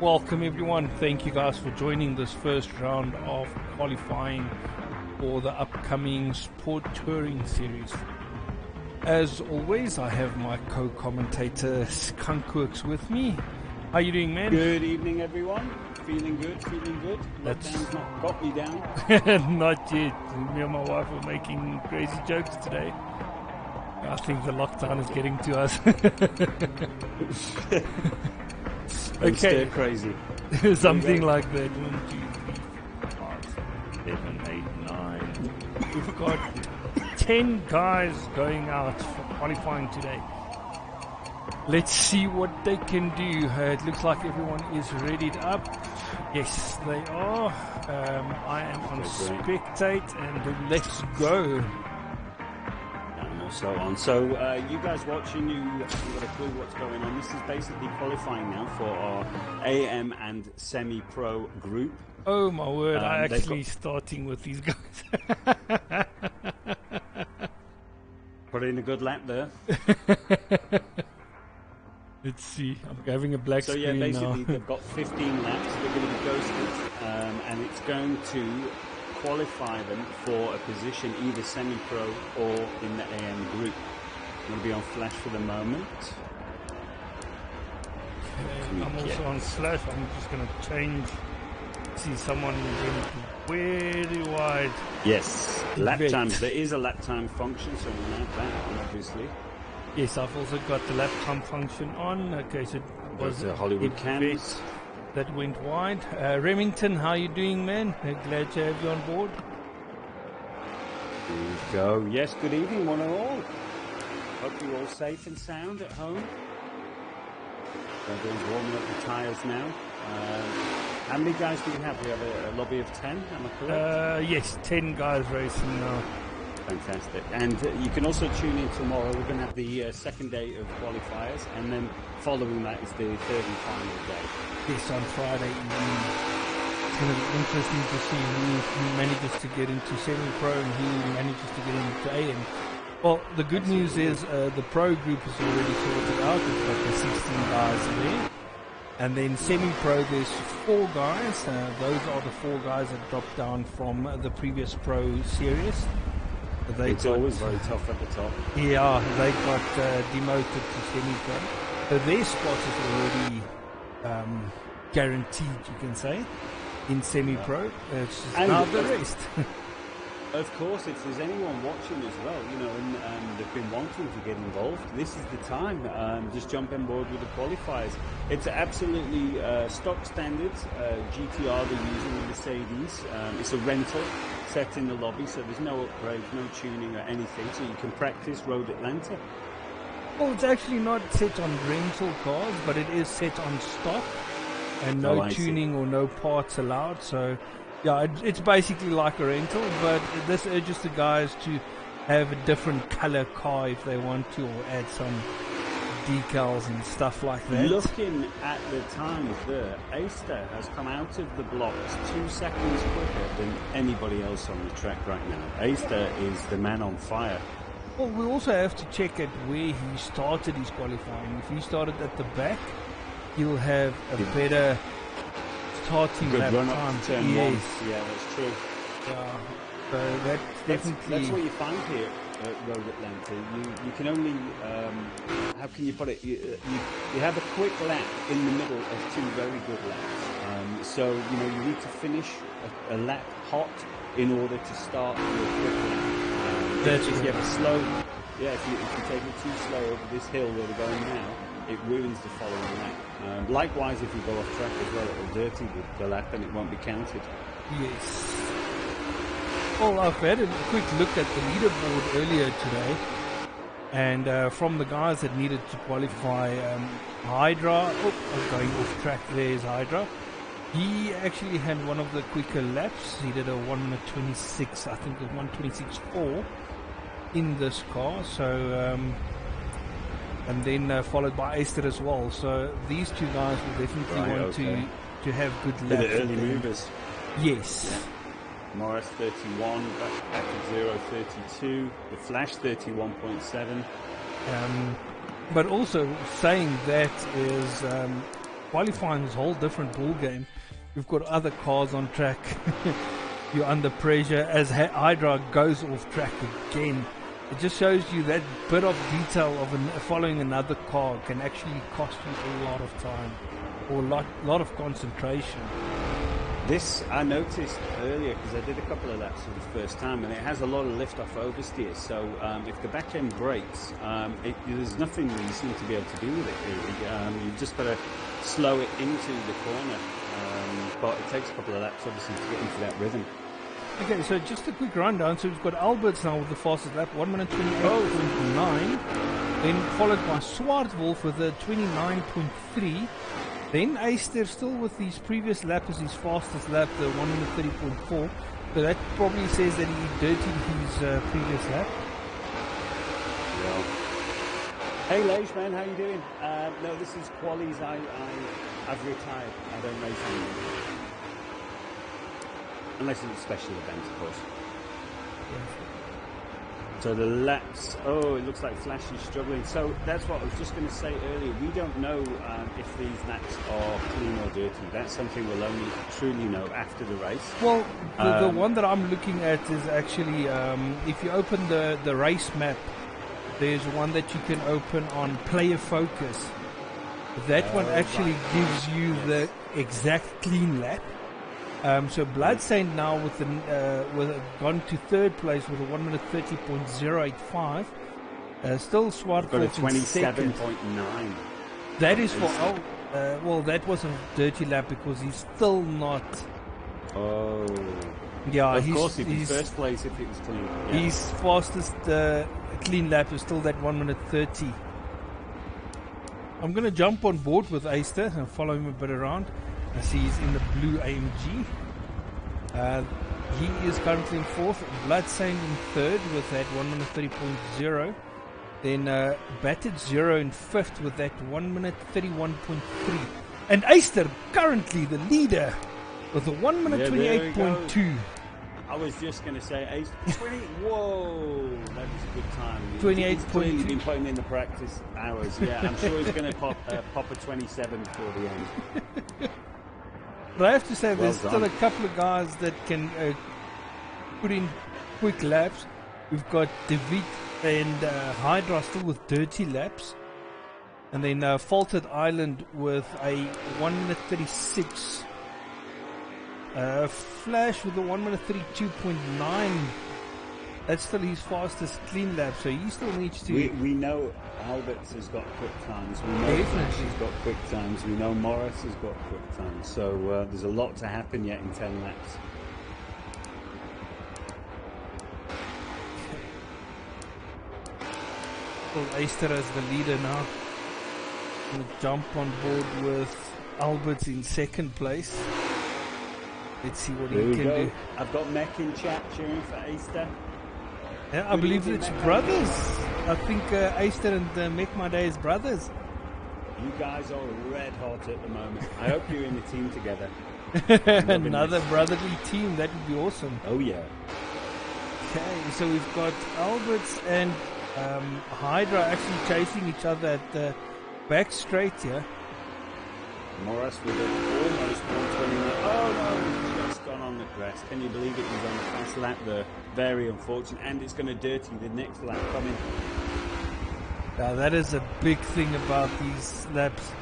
Welcome everyone. Thank you guys for joining this first round of qualifying for the upcoming Sport Touring series. As always, I have my co-commentator Skunkworks with me. How you doing, man? Good evening, everyone. Feeling good, feeling good. Lockdown's not got me down. Not yet. Me and my wife are making crazy jokes today. I think the lockdown is getting to us. Okay, crazy. Something like that. 1, 2, 3, 4, 5, 7, 8, 9. We've got 10 guys going out for qualifying today. Let's see what they can do. It looks like everyone is readied up. Yes, they are. I am on spectate, and let's go. So on. So you guys watching, you haven't got a clue what's going on. This is basically qualifying now for our AM and semi-pro group. Oh my word, I'm actually starting with these guys. Put in a good lap there. Let's see, I'm having a black screen now. So yeah, basically they've got 15 laps, they're going to be ghosted, and it's going to qualify them for a position either semi-pro or in the AM group. I'm going to be on flash for the moment. Okay, I'm also on flash. I'm just going to change. See someone went very wide. Yes, lap times. There is a lap time function, so we'll have that on, obviously. Yes, I've also got the lap time function on. Okay, so it was a Hollywood canvas that went wide. Remington, how you doing, man? Glad to have you on board. Here we go. Yes, good evening, one and all. Hope you're all safe and sound at home. Everyone's warming up the tyres now. How many guys do we have? We have a lobby of 10, am I correct? Yes, 10 guys racing now. Fantastic. And you can also tune in tomorrow. We're going to have the second day of qualifiers, and then following that is the third and final day. Yes, on Friday evening. It's going to be interesting to see who manages to get into semi-pro and who manages to get into AM. Well, the good news is the pro group is already sorted out. We've got the 16 guys there. And then semi-pro, there's 4 guys. Those are the 4 guys that dropped down from the previous pro series. It's always very tough at the top. Yeah, they got demoted to semi-pro. So their spot is already guaranteed, you can say, in semi-pro. It's just now the rest. Of course, if there's anyone watching as well, you know, and they've been wanting to get involved, this is the time. Just jump on board with the qualifiers. It's absolutely stock standards. GTR they're using the Mercedes. It's a rental set in the lobby, so there's no upgrades, no tuning or anything, so you can practice Road Atlanta. Well, it's actually not set on rental cars, but it is set on stock, and no tuning or no parts allowed. So yeah, it's basically like a rental, but this urges the guys to have a different color car if they want to, or add some decals and stuff like that. Looking at the times there, Aister has come out of the blocks 2 seconds quicker than anybody else on the track right now. Aister is the man on fire. Well, we also have to check at where he started his qualifying. If he started at the back, he'll have a better starting lap time. Turn yes. Yeah, that's true. Yeah, so that's definitely... That's what you find here at Road Atlanta. You can only, how can you put it? You have a quick lap in the middle of 2 very good laps. So, you know, you need to finish a lap hot in order to start your quick lap. If you have a slow, if you take it too slow over this hill where we're going now, it ruins the following lap. Likewise, if you go off track as well, it'll dirty the lap and it won't be counted. Yes. Well, I've had a quick look at the leaderboard earlier today, and from the guys that needed to qualify, Hydra, going off track, there's Hydra. He actually had one of the quicker laps. He did a 1:26, I think it was 1:26.4 in this car. So, and then followed by Aister as well. So these 2 guys will definitely want to have good laps. The early movers. Yes. Yeah. Morris 31, back at 0:32. The Flash 31.7. But also saying that is qualifying is a whole different ball game. You've got other cars on track. You're under pressure as Hydra goes off track again. It just shows you that bit of detail of following another car can actually cost you a lot of time or a lot of concentration. This I noticed earlier because I did a couple of laps for the first time, and it has a lot of lift off oversteer. So if the back end breaks, there's nothing you seem to be able to do with it really. You've just got to slow it into the corner, but it takes a couple of laps obviously to get into that rhythm. Okay, so just a quick rundown. So we've got Alberts now with the fastest lap, 1 minute 28.9, then followed by Swartwolf with a 29.3. Then Eyster still with his previous lap as his fastest lap, the 1 minute 30.4. So that probably says that he dirtied his previous lap. Yeah. Hey Leish, man, how you doing? No, this is Qualies. I've retired. I don't race anymore. Unless it's a special event, of course. Yeah. So the laps, oh, it looks like Flash is struggling. So that's what I was just going to say earlier. We don't know if these laps are clean or dirty. That's something we'll only truly know after the race. Well, the one that I'm looking at is actually, if you open the race map, there's one that you can open on player focus. That one actually gives you the exact clean lap. So Bloodstained now with gone to third place with a 1 minute 30.085. Still Swartwolf got a in second. 27.9. That is for well, that was a dirty lap because he's still not. Oh. Yeah, of course, he'd be first place if it was clean. Yeah. His fastest clean lap is still that 1 minute 30. I'm going to jump on board with Eyster and follow him a bit around. I see he's in the blue AMG. He is currently in fourth. Bloodstained in third with that 1 minute 30.0. Then Battered Zero in fifth with that 1 minute 31.3. And Eyster currently the leader with a 1 minute 28.2. I was just going to say, Eyster, 20. Whoa, that was a good time. 28.2. He's been putting in the practice hours. Yeah, I'm sure he's going to pop a 27 for the end. But I have to say, Well there's done. still a couple of guys that can put in quick laps. We've got David and Hydra still with dirty laps. And then Faulted Island with a 1 minute 36. Flash with a 1 minute 32.9. That's still his fastest clean lap, so he still needs to... We know Alberts has got quick times. We know Flash has got quick times. We know Morris has got quick times. So there's a lot to happen yet in 10 laps. Well, Eyster as the leader now. Going to jump on board with Alberts in second place. Let's see what he can do. I've got Mech in chat cheering for Eyster. Yeah, I believe it's brothers. I think Eyster and Mech Day is brothers. You guys are red hot at the moment. I hope you're in a team together. Another brotherly team. That would be awesome. Oh, yeah. Okay, so we've got Alberts and Hydra actually chasing each other at the back straight here. Morris with it almost 129. Oh no, he's just gone on the crest. Can you believe it? He's on the fast lap there. Very unfortunate. And it's going to dirty the next lap coming. That is a big thing about these laps.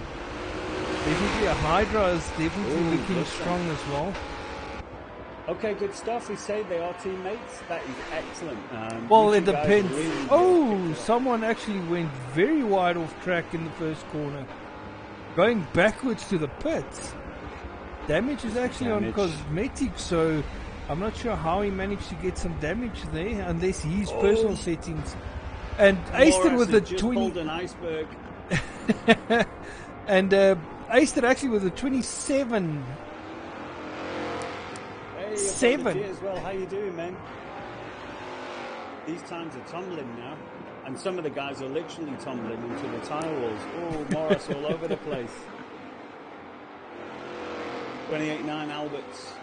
Definitely a Hydra is definitely looking strong as well. Okay, good stuff. We say they are teammates. That is excellent. Well, it depends. Really someone actually went very wide off track in the first corner. Going backwards to the pits. Damage is actually on cosmetic, so I'm not sure how he managed to get some damage there, unless his personal settings. And Eyster with the 20. Pulled an iceberg. And Eyster actually with a 27. Hey, 7. As well. How you doing, man? These times are tumbling now. And some of the guys are literally tumbling into the tire walls. Oh, Morris all over the place. 28.9 Alberts.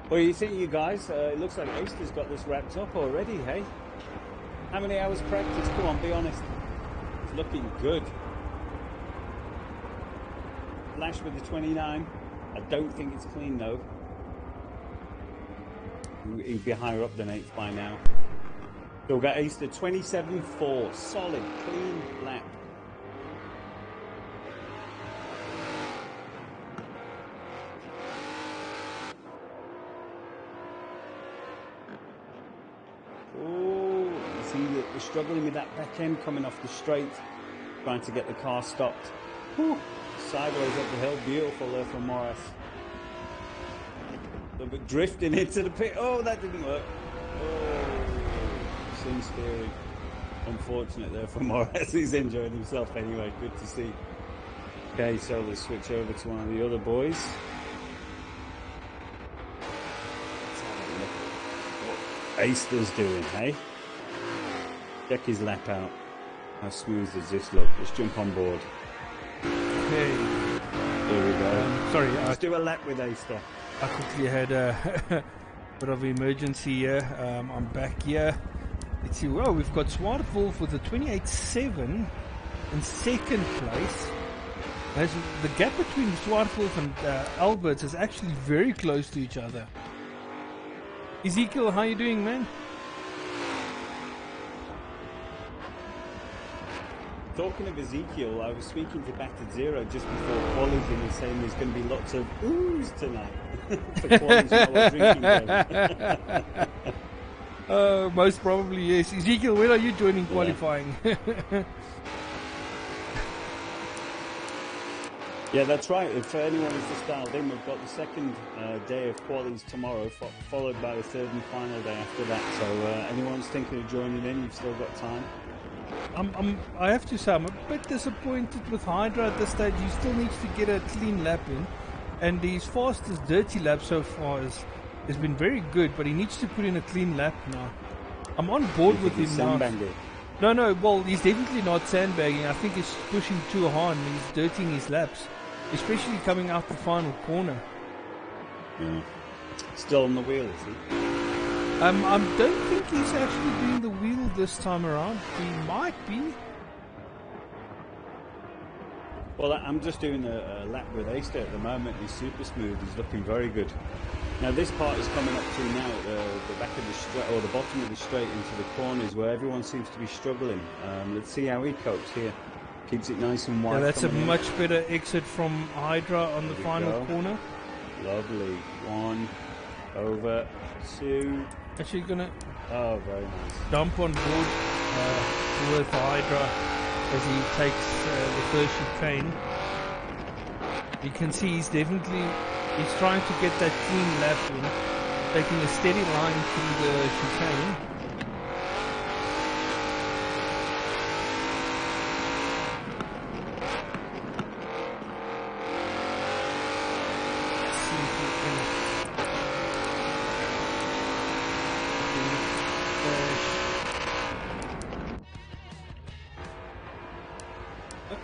What do you think, you guys? It looks like Eyster's got this wrapped up already, hey? How many hours practice? Come on, be honest. It's looking good. Lash with the 29. I don't think it's clean though. He'd be higher up than 8th by now. So we've got Ace to 27.4. Solid, clean lap. Oh, you see that we're struggling with that back end coming off the straight, trying to get the car stopped. Whew. Sideways up the hill, beautiful there from Morris. A little bit drifting into the pit. Oh, that didn't work. Oh, seems scary. Unfortunate there for Morris. He's enjoying himself anyway. Good to see. Okay, so let's switch over to one of the other boys. Let's have a look at what Aister's doing, hey? Check his lap out. How smooth does this look? Let's jump on board. Okay. Here we go. Sorry, let's do a lap with Aister. I quickly had a bit of emergency here. I'm back here. Let's see. Oh, we've got Swart Wolf with a 28.7 in second place. As the gap between Swart Wolf and Alberts is actually very close to each other. Ezekiel, how you doing, man? Talking of Ezekiel, I was speaking to Battered Zero just before qualies and he's saying there's going to be lots of oohs tonight for qualies while drinking game. Most probably, yes. Ezekiel, when are you joining qualifying? Yeah, that's right. If anyone is just dialed in, we've got the second day of qualies tomorrow, followed by the third and final day after that. So anyone's thinking of joining in, you've still got time. I have to say, I'm a bit disappointed with Hydra at this stage. He still needs to get a clean lap in, and his fastest dirty lap so far has been very good, but he needs to put in a clean lap now. I'm on board with him now. No, well, he's definitely not sandbagging. I think he's pushing too hard and he's dirtying his laps, especially coming out the final corner. Yeah. Still on the wheel, is he? I don't think he's actually doing the wheel this time around. He might be. Well, I'm just doing a lap with Aister at the moment. He's super smooth. He's looking very good. Now, this part is coming up to now the back of the straight, or the bottom of the straight into the corners where everyone seems to be struggling. Let's see how he copes here. Keeps it nice and wide. Yeah, that's a much better exit from Hydra on the final corner. Lovely. 1, over, 2. Actually gonna very nice. Dump on board with Hydra as he takes the first chicane. You can see he's trying to get that clean lap in, taking a steady line through the chicane.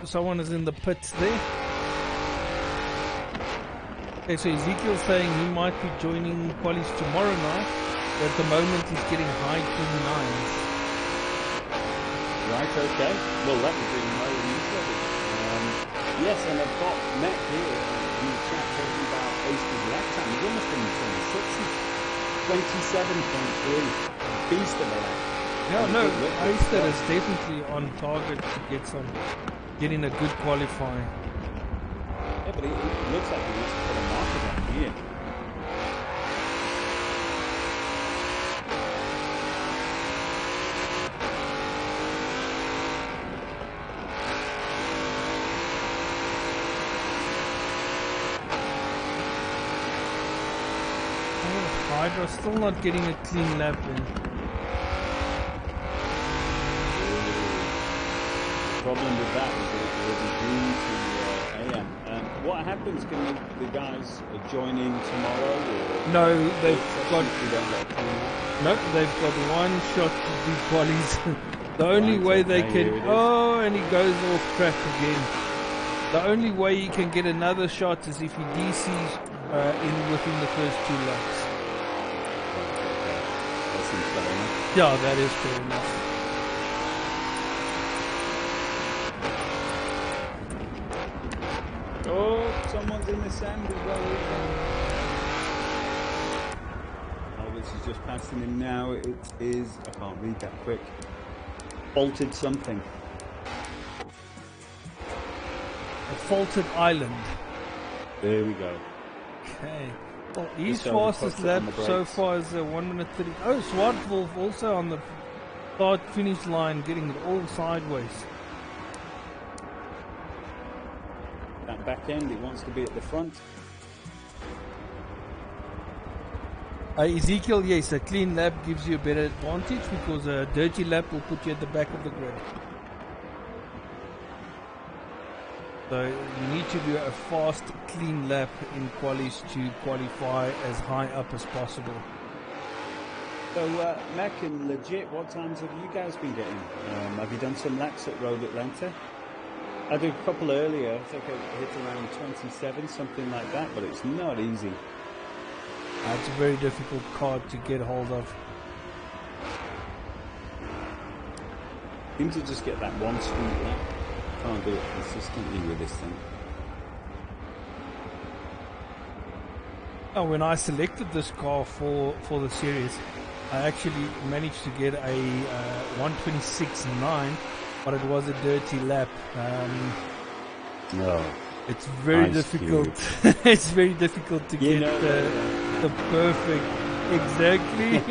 Someone is in the pits there. Okay, so Ezekiel's saying he might be joining qualies tomorrow night. But at the moment he's getting high 29s. Right, okay. Well, that was doing well usually. Yes, and I've got Matt here in the chat talking about Aister's lap time. He's almost in the 26s. 27.3. Beast of a lap. Yeah, no, Aister is definitely on target to get in a good qualifying. Yeah, but it looks like he wants to put a marker down here. Hydra still not getting a clean lap in. The problem with that is that it will be green to AM. What happens? Can the guys join in tomorrow? Or no, they've got one shot to do qualies. The only way they can... Oh, and he goes off track again. The only way he can get another shot is if he DCs within the first 2 laps. That seems fair enough. Yeah, that is fair enough. Someone's in the sand as well. Alberts is just passing him now. It is, I can't read that quick. Faulted something. A faulted island. There we go. Okay. Well, his fastest lap so far is 1 minute 30. Oh, Swartwolf also on the start finish line, getting it all sideways. That back end, he wants to be at the front. Ezekiel, yes, a clean lap gives you a better advantage because a dirty lap will put you at the back of the grid. So you need to do a fast, clean lap in qualies to qualify as high up as possible. So, Mac and Legit, what times have you guys been getting? Have you done some laps at Road Atlanta? I did a couple earlier. I think I hit around 27, something like that, but it's not easy. It's a very difficult card to get hold of. Seem to just get that one street lap. Can't do it consistently with this thing. Oh, when I selected this car for the series, I actually managed to get a 126.9, but it was a dirty lap. No. It's very difficult. It's very difficult to get the perfect. Exactly.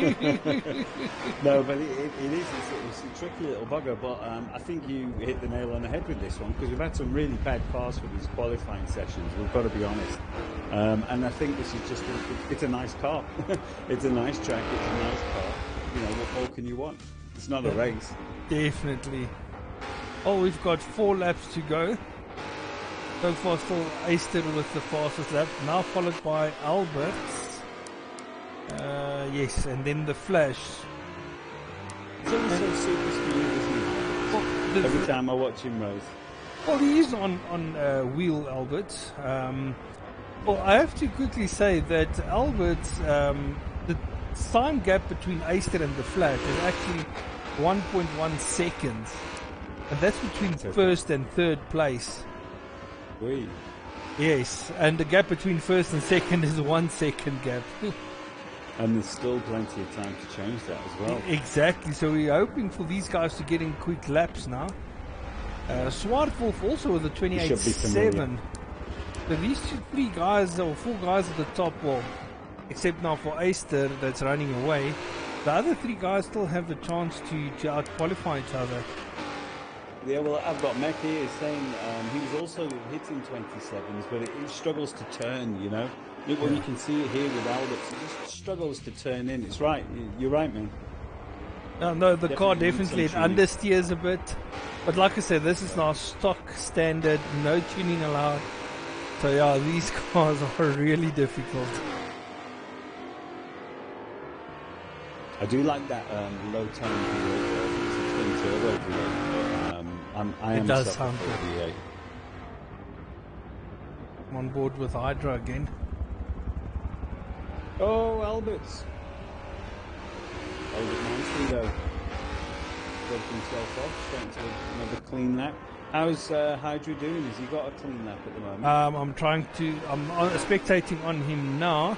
No, but it is. It's a tricky little bugger. But I think you hit the nail on the head with this one because we've had some really bad cars for these qualifying sessions. We've got to be honest. And I think this is just it's a nice car. It's a nice track. It's a nice car. You know, what more can you want? It's not a race. Definitely. Oh, we've got 4 laps to go. So far, still Aister with the fastest lap. Now followed by Alberts. Yes, and then the Flash. It's always so super speed, isn't he? Well, every time I watch him race. Well, he is on wheel Alberts. Well, I have to quickly say that Alberts, the time gap between Aister and the Flash is actually 1.1 seconds. And that's between first and third place. Oui. Yes, and the gap between first and second is 1 second gap. And there's still plenty of time to change that as well. Exactly, so we're hoping for these guys to get in quick laps now. Swartwolf also with a 28.7. So these 3 guys, or 4 guys at the top, well, except now for Aister that's running away, the other 3 guys still have the chance to out-qualify each other. Yeah, well, I've got Mech here saying he was also hitting 27s, but it struggles to turn, you know. When you can see it here with Alberts, it just struggles to turn in. It's right. You're right, man. No, the car definitely understeers a bit. But like I said, this is now stock standard, no tuning allowed. So yeah, these cars are really difficult. I do like that low tone V8. It's a twin turbo V8. It does sound good. I'm on board with Hydra again. Oh, Alberts. Albert nicely though. Broke himself off, straight into another clean lap. How's Hydra doing? Has he got a clean lap at the moment? I'm spectating on him now,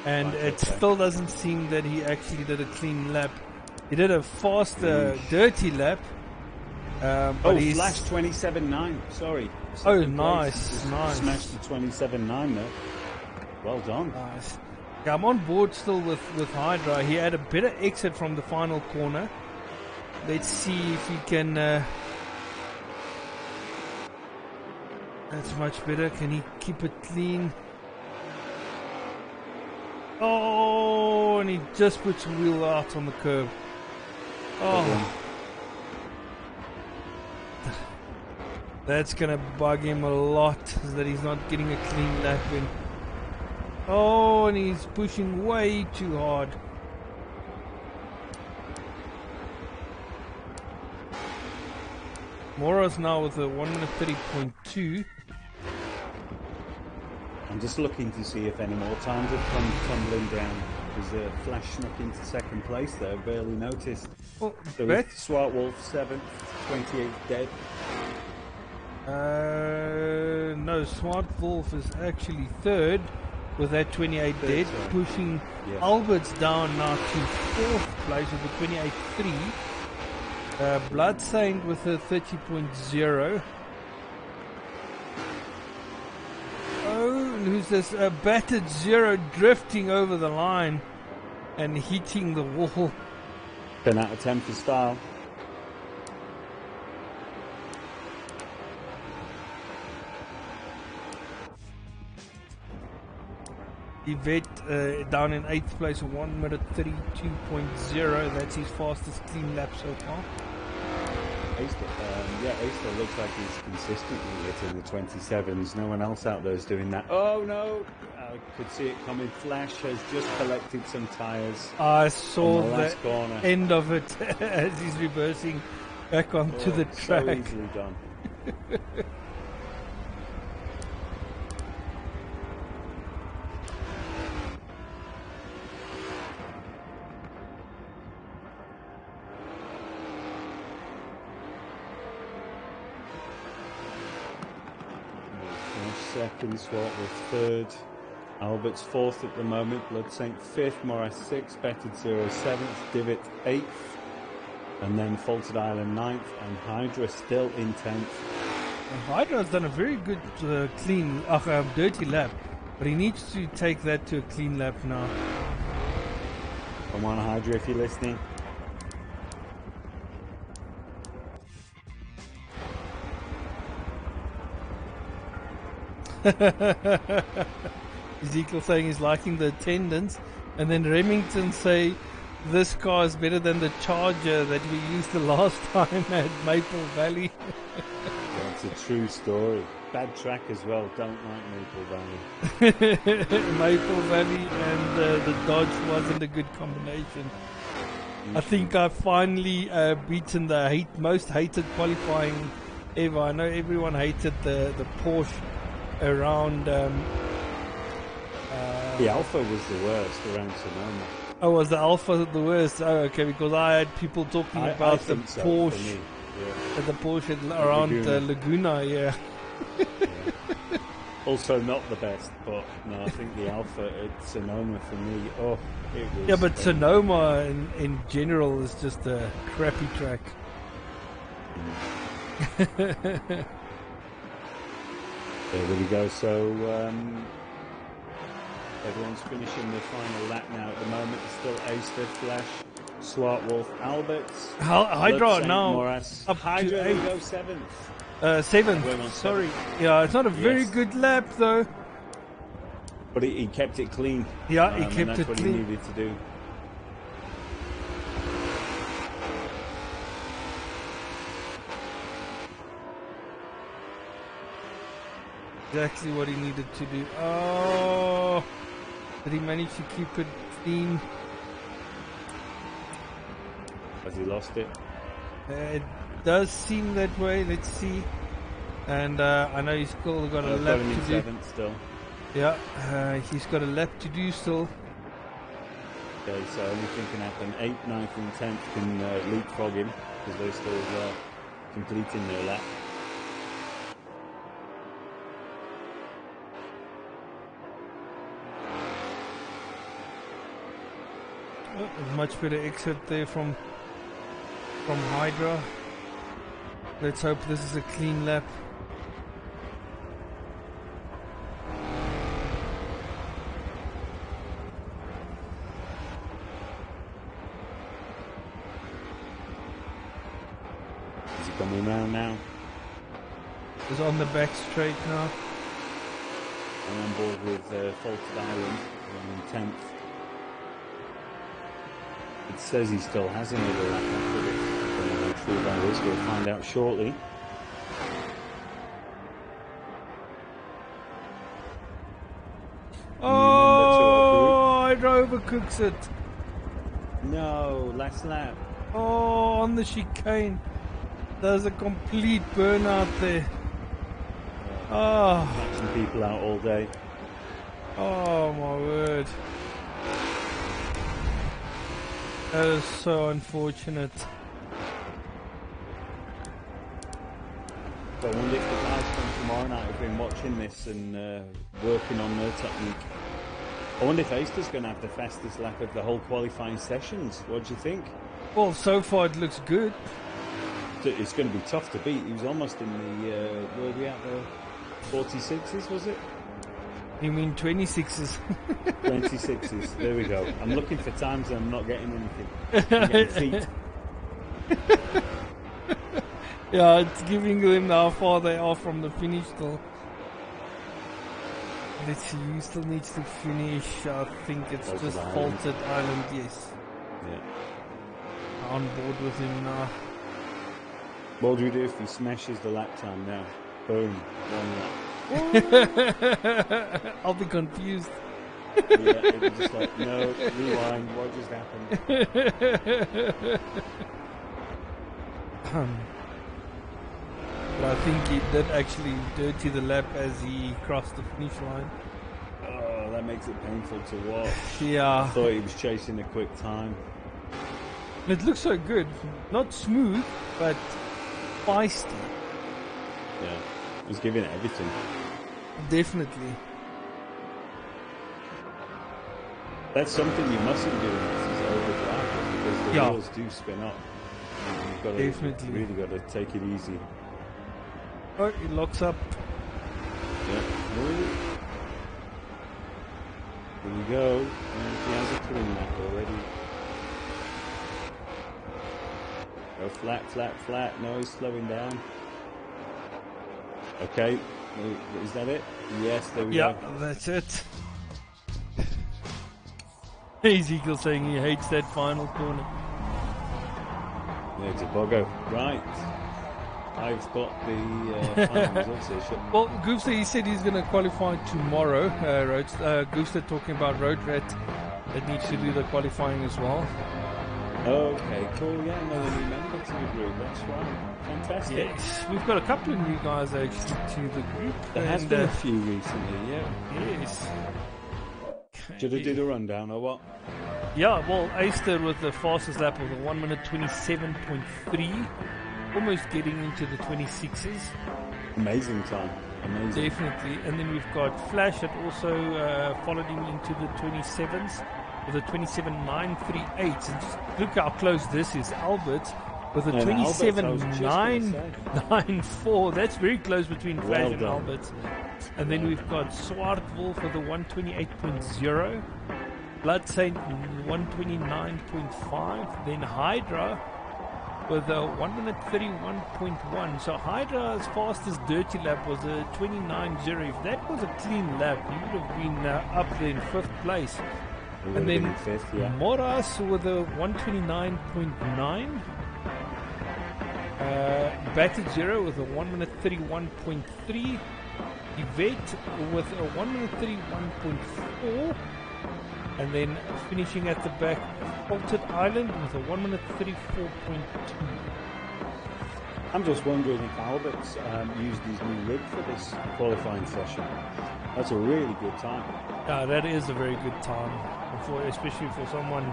and it still doesn't seem that he actually did a clean lap. He did a faster, dirty lap. He's Flash 27.9. Sorry. Nice. Smashed the 27.9 there. Well done. Nice. Yeah, I'm on board still with Hydra. He had a better exit from the final corner. Let's see if he can. That's much better. Can he keep it clean? Oh, and he just puts the wheel out on the curb. Oh. That's going to bug him a lot, that he's not getting a clean lap in. Oh, and he's pushing way too hard. Mora's now with a 1 minute 30.2. I'm just looking to see if any more times have come tumbling down. There's a Flash snuck into second place there, barely noticed. Well, so Swartwolf 7th, 28th dead. No, Smart Wolf is actually third with that 28 dead, sorry. pushing Yeah. Albert's down now to fourth place with a 28.3. Bloodsaint with a 30.0. Oh, and who's this? Battered Zero drifting over the line and hitting the wall. 10 out of 10 for style. Yvette down in 8th place, 1 minute 32.0. That's his fastest clean lap so far. Aister looks like he's consistently hitting the 27s. No one else out there is doing that. Oh no! I could see it coming. Flash has just collected some tyres. I saw on the the last corner. end of it as he's reversing back onto the track. So easily done. Second, Swart was third, Albert's fourth at the moment, Bloodsaint fifth, Morass sixth, Betted Zero seventh, Divot eighth, and then Faulted Island ninth, and Hydra still in 10th. Hydra's done a very good clean, dirty lap, but he needs to take that to a clean lap now. Come on, Hydra, if you're listening. Ezekiel saying he's liking the attendance, and then Remington say this car is better than the Charger that we used the last time at Maple Valley. That's a true story. Bad track as well, don't like Maple Valley. Maple Valley and the Dodge wasn't a good combination. I think I finally beaten the most hated qualifying ever. I know everyone hated the Porsche around the Alpha was the worst around Sonoma. Oh, was the Alpha the worst? Oh, okay, because I had people talking about the Porsche, the Porsche around Laguna, yeah. Also not the best, but no, I think the Alpha at Sonoma for me, it was... Yeah, but Sonoma in general is just a crappy track. There we go. So everyone's finishing the final lap now. At the moment, it's still Aister, Flash, Swart Wolf, Alberts, Hydra now Morass. up Hydra to 8th. will go 7th. 7th. Sorry. Yeah, it's not a very good lap though. But he kept it clean. Yeah, he kept and that's it what clean. he needed to do. Exactly what he needed to do. Oh, did he manage to keep it clean? Has he lost it? It does seem that way. Let's see. And I know he's still got a lap to do. 7th still. Yeah, he's got a lap to do still. Okay, so anything can happen. 8th, 9th and 10th can leapfrog him because they're still completing their lap. Oh, a much better exit there from Hydra. Let's hope this is a clean lap. Is he coming around now? He's on the back straight now. I'm on board with Faulted Island in 10th. It says he still has another lap after this. I don't know how true that is. We'll find out shortly. Oh, Hydra overcooks it. No, last lap. Oh, on the chicane. There's a complete burnout there. Oh. Catching people out all day. Oh my word. That is so unfortunate. So I wonder if the guy from tomorrow night have been watching this and working on their technique. I wonder if Easter's going to have the fastest lap of the whole qualifying sessions. What do you think? Well, so far it looks good. It's going to be tough to beat. He was almost in the, where were we at, the 46s, was it? You mean 26s? 26s, there we go. I'm looking for times and I'm not getting anything. I'm getting feet. Yeah, it's giving them how far they are from the finish still. Let's see, who still needs to finish? I think it's just Faulted Island, yes. Yeah. On board with him now. What do we do if he smashes the lap time now? Boom, 1 lap. I'll be confused. Yeah, it'll be just like, no, rewind, what just happened? But I think he did actually dirty the lap as he crossed the finish line. Oh, that makes it painful to watch. Yeah. I thought he was chasing a quick time. It looks so good. Not smooth, but feisty. Yeah, he's giving it everything. Definitely. That's something you mustn't do in this, is overdrive it, because the wheels do spin up. You've got to, definitely. Really got to take it easy. Oh, it locks up. Yeah. Ooh. Here we go. And he has a clean lap already. Go flat, flat, flat. No, he's slowing down. Okay. Is that it? Yes, there we go. Yeah, that's it. Ezekiel saying he hates that final corner. There's a bugger. Right. I've got the final results here. Well, Goofster, he said he's going to qualify tomorrow. Goofster talking about Road Rat that needs to do the qualifying as well. Okay, cool. Yeah, another new member to the group. That's right. Fantastic. Yes, we've got a couple of new guys actually to the group. There has been a few recently, yeah. Yes. Should I do the rundown or what? Yeah, well, Easter with the fastest lap of the 1 minute 27.3, almost getting into the 26s. Amazing time. Amazing. Definitely. And then we've got Flash that also followed him into the 27s with a 27.938. And just look how close this is. Albert with a 27.994. That's very close between Flash and Albert. And then we've got Swartwolf with a 128.0. Blood Saint 129.5. Then Hydra with a 1 minute 31.1. So Hydra's fastest dirty lap was a 29.0. If that was a clean lap, he would have been up there in 5th place. And then fifth, yeah. Moras with a 129.9. Battered Zero with a 1 minute 31.3. Yvette with a 1 minute 31.4. And then finishing at the back, Faulted Island with a 1 minute 34.2. I'm just wondering if Albert's used his new rig for this qualifying session. That's a really good time. Yeah, that is a very good time, especially for someone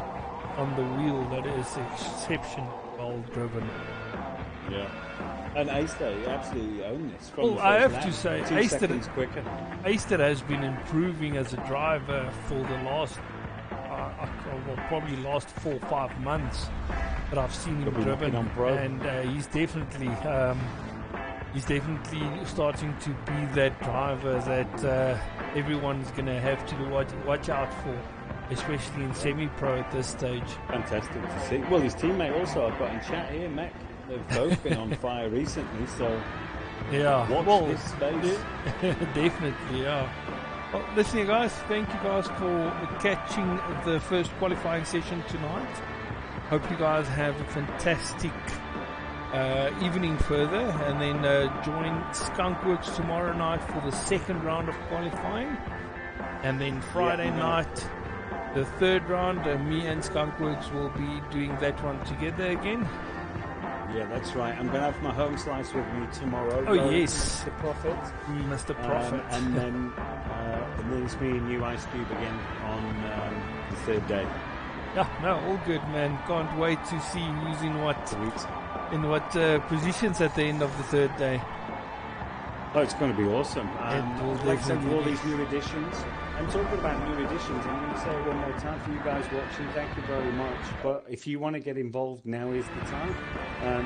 on the wheel. That is exceptionally well driven. Yeah. And Easter, you absolutely own this. Well, I have to say, 2 seconds quicker. Easter has been improving as a driver for the last, probably last 4 or 5 months that I've seen him driven, and he's definitely starting to be that driver that everyone's going to have to watch out for, especially in semi-pro at this stage. Fantastic to see. Well, his teammate also I've got in chat here, Mac. They've both been on fire recently, so yeah, watch this space. Definitely, yeah. Well, listen, guys, thank you guys for catching the first qualifying session tonight. Hope you guys have a fantastic evening further, and then join Skunkworks tomorrow night for the second round of qualifying, and then Friday night the third round. Me and Skunkworks will be doing that one together again. Yeah, that's right. I'm going to have my home slice with me tomorrow. Oh, yes. Mr. Prophet. Mr. Prophet. And then it's me and you, Ice Cube, again on the third day. Yeah, no, all good, man. Can't wait to see who's in what positions at the end of the third day. Oh, it's going to be awesome. will Like I said, with all definitely these new additions. I'm talking about new additions. I'm going to say it one more time for you guys watching. Thank you very much. But if you want to get involved, now is the time.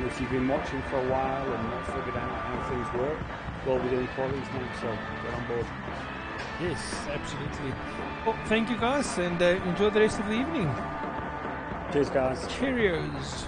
If you've been watching for a while and not figured out how things work, well, we're doing qualities now, so get on board. Yes, absolutely. Well, thank you guys, and enjoy the rest of the evening. Cheers, guys. Cheerios.